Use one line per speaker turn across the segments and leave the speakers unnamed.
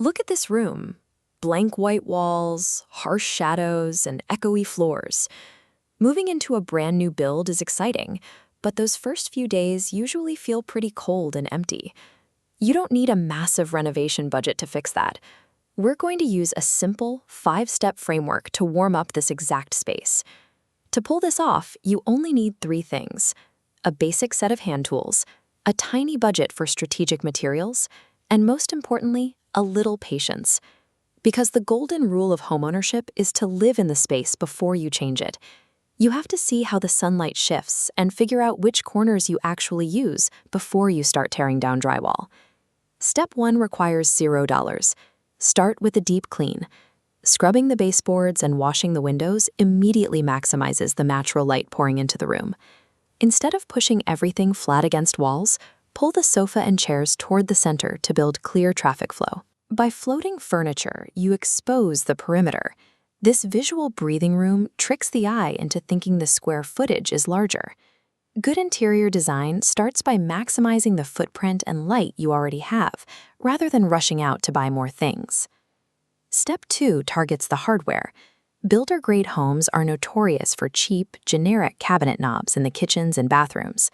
Look at this room. Blank white walls, harsh shadows, and echoey floors. Moving into a brand new build is exciting, but those first few days usually feel pretty cold and empty. You don't need a massive renovation budget to fix that. We're going to use a simple 5-step framework to warm up this exact space. To pull this off, you only need 3 things: a basic set of hand tools, a tiny budget for strategic materials, and most importantly, a little patience. Because the golden rule of homeownership is to live in the space before you change it. You have to see how the sunlight shifts and figure out which corners you actually use before you start tearing down drywall. Step 1 requires $0. Start with a deep clean. Scrubbing the baseboards and washing the windows immediately maximizes the natural light pouring into the room. Instead of pushing everything flat against walls, pull the sofa and chairs toward the center to build clear traffic flow. By floating furniture, you expose the perimeter. This visual breathing room tricks the eye into thinking the square footage is larger. Good interior design starts by maximizing the footprint and light you already have, rather than rushing out to buy more things. Step 2 targets the hardware. Builder-grade homes are notorious for cheap, generic cabinet knobs in the kitchens and bathrooms.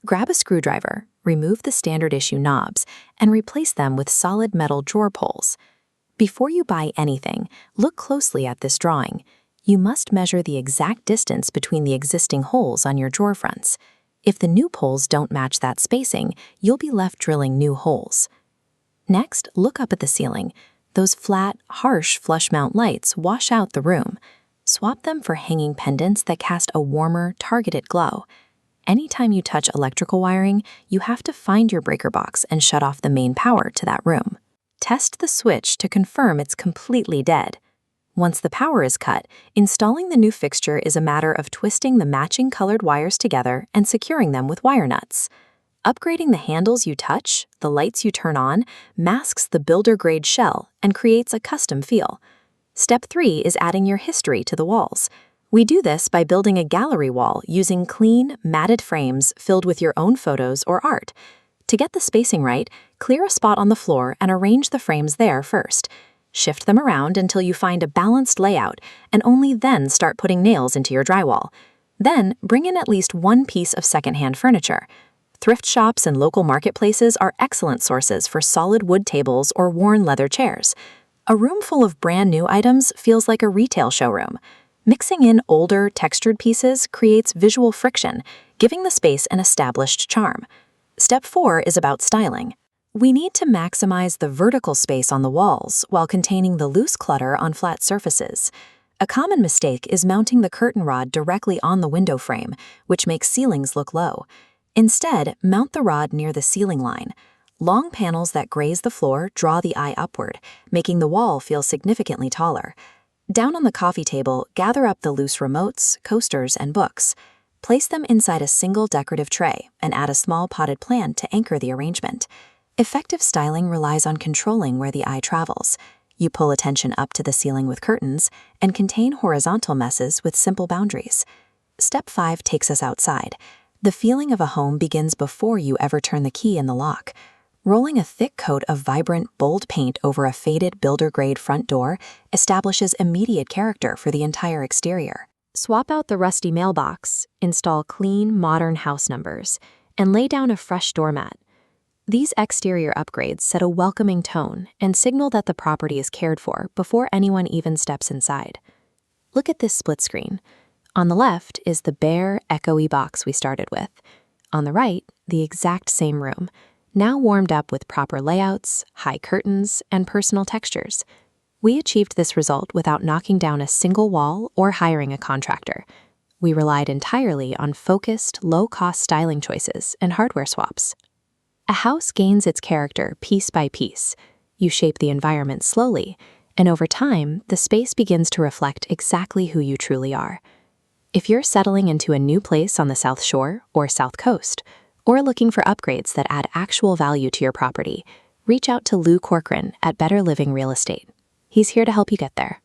Grab a screwdriver, remove the standard-issue knobs, and replace them with solid metal drawer pulls. Before you buy anything, look closely at this drawing. You must measure the exact distance between the existing holes on your drawer fronts. If the new poles don't match that spacing, you'll be left drilling new holes. Next, look up at the ceiling. Those flat, harsh flush mount lights wash out the room. Swap them for hanging pendants that cast a warmer, targeted glow. Anytime you touch electrical wiring, you have to find your breaker box and shut off the main power to that room. Test the switch to confirm it's completely dead. Once the power is cut, installing the new fixture is a matter of twisting the matching colored wires together and securing them with wire nuts. Upgrading the handles you touch, the lights you turn on, masks the builder-grade shell and creates a custom feel. Step 3 is adding your history to the walls. We do this by building a gallery wall using clean, matted frames filled with your own photos or art. To get the spacing right, clear a spot on the floor and arrange the frames there first. Shift them around until you find a balanced layout, and only then start putting nails into your drywall. Then, bring in at least 1 piece of secondhand furniture. Thrift shops and local marketplaces are excellent sources for solid wood tables or worn leather chairs. A room full of brand new items feels like a retail showroom. Mixing in older, textured pieces creates visual friction, giving the space an established charm. Step 4 is about styling. We need to maximize the vertical space on the walls while containing the loose clutter on flat surfaces. A common mistake is mounting the curtain rod directly on the window frame, which makes ceilings look low. Instead, mount the rod near the ceiling line. Long panels that graze the floor draw the eye upward, making the wall feel significantly taller. Down on the coffee table, gather up the loose remotes, coasters, and books. Place them inside a single decorative tray and add a small potted plant to anchor the arrangement. Effective styling relies on controlling where the eye travels. You pull attention up to the ceiling with curtains and contain horizontal messes with simple boundaries. Step 5 takes us outside. The feeling of a home begins before you ever turn the key in the lock. Rolling a thick coat of vibrant, bold paint over a faded builder-grade front door establishes immediate character for the entire exterior. Swap out the rusty mailbox, install clean, modern house numbers, and lay down a fresh doormat. These exterior upgrades set a welcoming tone and signal that the property is cared for before anyone even steps inside. Look at this split screen. On the left is the bare, echoey box we started with. On the right, the exact same room, now warmed up with proper layouts, high curtains, and personal textures. We achieved this result without knocking down a single wall or hiring a contractor. We relied entirely on focused, low-cost styling choices and hardware swaps. A house gains its character piece by piece. You shape the environment slowly, and over time, the space begins to reflect exactly who you truly are. If you're settling into a new place on the South Shore or South Coast, or looking for upgrades that add actual value to your property, reach out to Corcoran at Better Living Real Estate. He's here to help you get there.